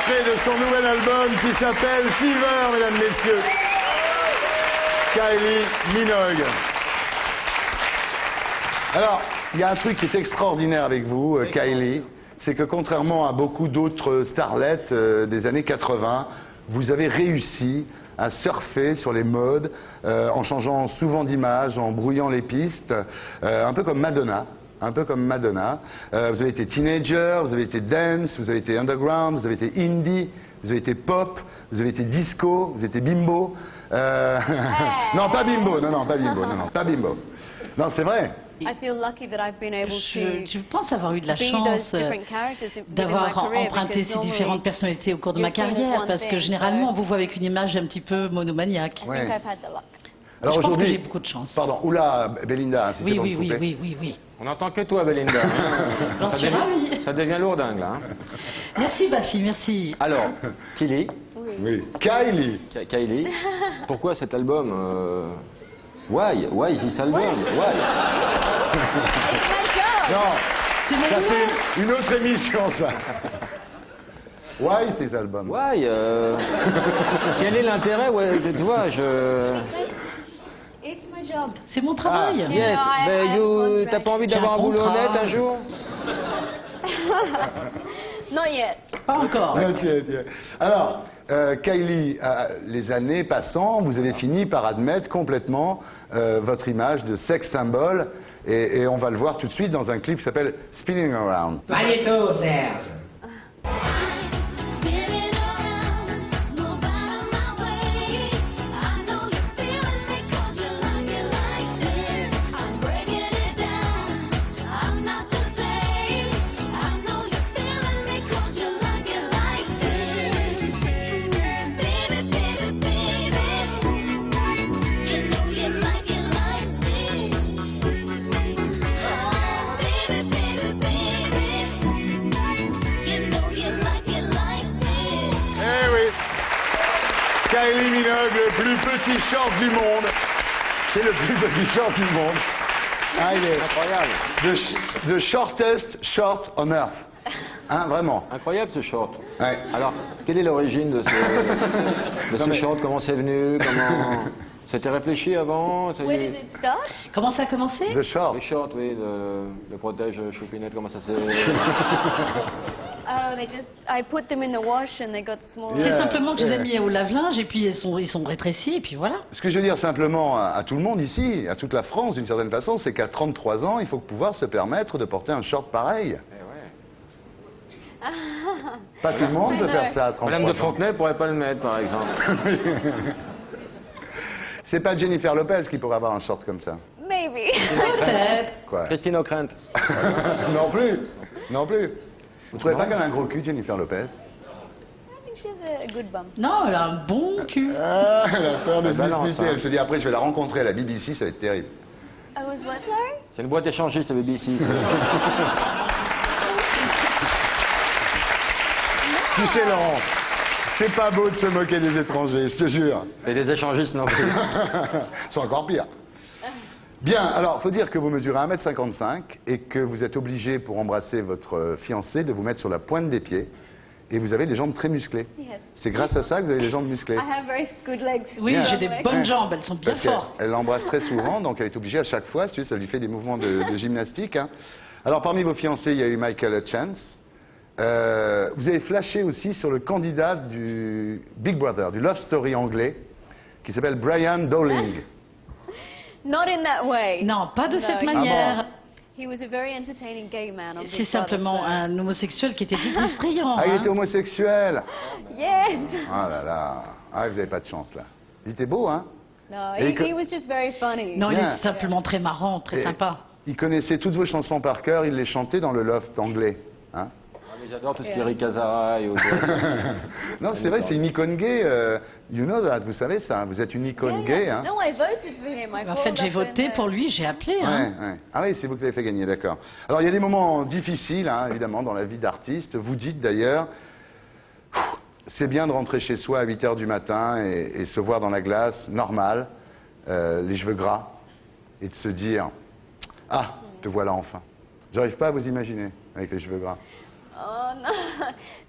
extrait de son nouvel album qui s'appelle Fever, mesdames, messieurs. Kylie Minogue. Alors, il y a un truc qui est extraordinaire avec vous, Kylie, c'est que contrairement à beaucoup d'autres starlettes des années 80, vous avez réussi à surfer sur les modes en changeant souvent d'image, en brouillant les pistes, un peu comme Madonna. Un peu comme Madonna. Vous avez été teenager, vous avez été dance, vous avez été underground, vous avez été indie, vous avez été pop, vous avez été disco, vous avez été bimbo. Non, pas bimbo, non, pas bimbo, non, pas bimbo. Non, c'est vrai. Je pense avoir eu de la chance d'avoir emprunté ces différentes personnalités au cours de ma carrière, parce que généralement on vous voit avec une image un petit peu monomaniaque. Ouais. Alors je pense que aujourd'hui, j'ai beaucoup de chance. Pardon, oula, Belinda, si c'est bon de couper. Oui. On n'entend que toi, Belinda. J'en suis ravie. Ça devient lourdingue, là. Merci, Bafi, merci. Alors, Kylie. Oui. Kylie. Kylie. Pourquoi cet album Why this album? Why? Non, ça c'est une autre émission, ça. Why tes albums? Why Quel est l'intérêt? Ouais, tu vois, C'est mon travail. Yes, mais t'as pas envie d'avoir un boulot honnête un jour? Not yet. Pas encore. Tiens. Alors, Kylie, les années passant, vous avez fini par admettre complètement votre image de sex symbole, et on va le voir tout de suite dans un clip qui s'appelle Spinning Around. Magnéto, Serge. Kylie Minogue, le plus petit short du monde. C'est le plus petit short du monde. Ah, il est Incroyable. The shortest short on earth. Hein, vraiment. Incroyable ce short. Ouais. Alors, quelle est l'origine de ce short? Comment c'est venu? Comment... C'était réfléchi avant? Where did it start? Comment ça a commencé? The short. Le short, oui, le protège choupinette, comment ça s'est... I put them in the wash and they got smaller. C'est simplement que je les ai mis au lave-linge et puis ils sont rétrécis et puis voilà. Ce que je veux dire simplement à tout le monde ici, à toute la France d'une certaine façon, c'est qu'à 33 ans, il faut pouvoir se permettre de porter un short pareil. Pas tout le monde peut faire ça à 33 ans. Madame de Fontenay pourrait pas le mettre, par exemple. C'est pas Jennifer Lopez qui pourrait avoir un short comme ça. Maybe. Peut-être. Quoi? Christine O'Krent. Non plus. Non plus. Vous trouvez pas qu'elle a un gros cul, Jennifer Lopez? I think she has a good bum. Non, elle a un bon cul. Ah, elle a peur de se balance, disputer. hein. Elle se dit après, je vais la rencontrer à la BBC, ça va être terrible. I was what, sorry? C'est une boîte échangiste, la BBC. Tu sais, Laurent, c'est pas beau de se moquer des étrangers, je te jure. Et des échangistes non plus. C'est encore pire. Bien, alors, faut dire que vous mesurez 1m55 et que vous êtes obligé, pour embrasser votre fiancé, de vous mettre sur la pointe des pieds. Et vous avez les jambes très musclées. Yes. C'est grâce à ça que vous avez les jambes musclées. I have very good legs. Oui, Bien. j'ai des bonnes jambes, elles sont bien Parce fortes. qu'elle l'embrasse très souvent, donc elle est obligée à chaque fois, si tu veux, ça lui fait des mouvements de gymnastique. Hein. Alors, parmi vos fiancés, il y a eu Michael Hutchence. Vous avez flashé aussi sur le candidat du Big Brother, du Love Story anglais, qui s'appelle Brian Dowling. Not in that way. Non, pas de No, cette he- manière. He was a very entertaining gay man. on Big C'est Brother, simplement so- un homosexuel qui était distrayant. Ah, il hein. était homosexuel. Yes. Ah là là. Ah, vous n'avez pas de chance, là. Il était beau, hein? No, Et he was just very funny. Non, il Bien. est simplement très marrant, très Et sympa. Il connaissait toutes vos chansons par cœur, il les chantait dans le loft anglais. Hein? Mais j'adore tout ce qui est Rick Hazara. Non, c'est vrai, c'est une icône gay. You know that, vous savez ça, vous êtes une icône gay. Hein? No, I voted for him. I En called fait, j'ai up voté and, pour lui, j'ai appelé. Ouais, Hein. ouais. Ah oui, c'est vous qui l'avez fait gagner, d'accord. Alors, il y a des moments difficiles, hein, évidemment, dans la vie d'artiste. Vous dites d'ailleurs, c'est bien de rentrer chez soi à 8 h du matin et se voir dans la glace, normal, les cheveux gras, et de se dire, ah, te voilà enfin. J'arrive pas à vous imaginer avec les cheveux gras. Oh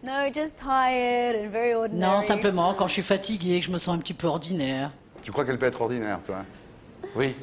No, just tired and very ordinary. Non, simplement quand je suis fatiguée, que je me sens un petit peu ordinaire. Tu crois qu'elle peut être ordinaire, toi? Oui.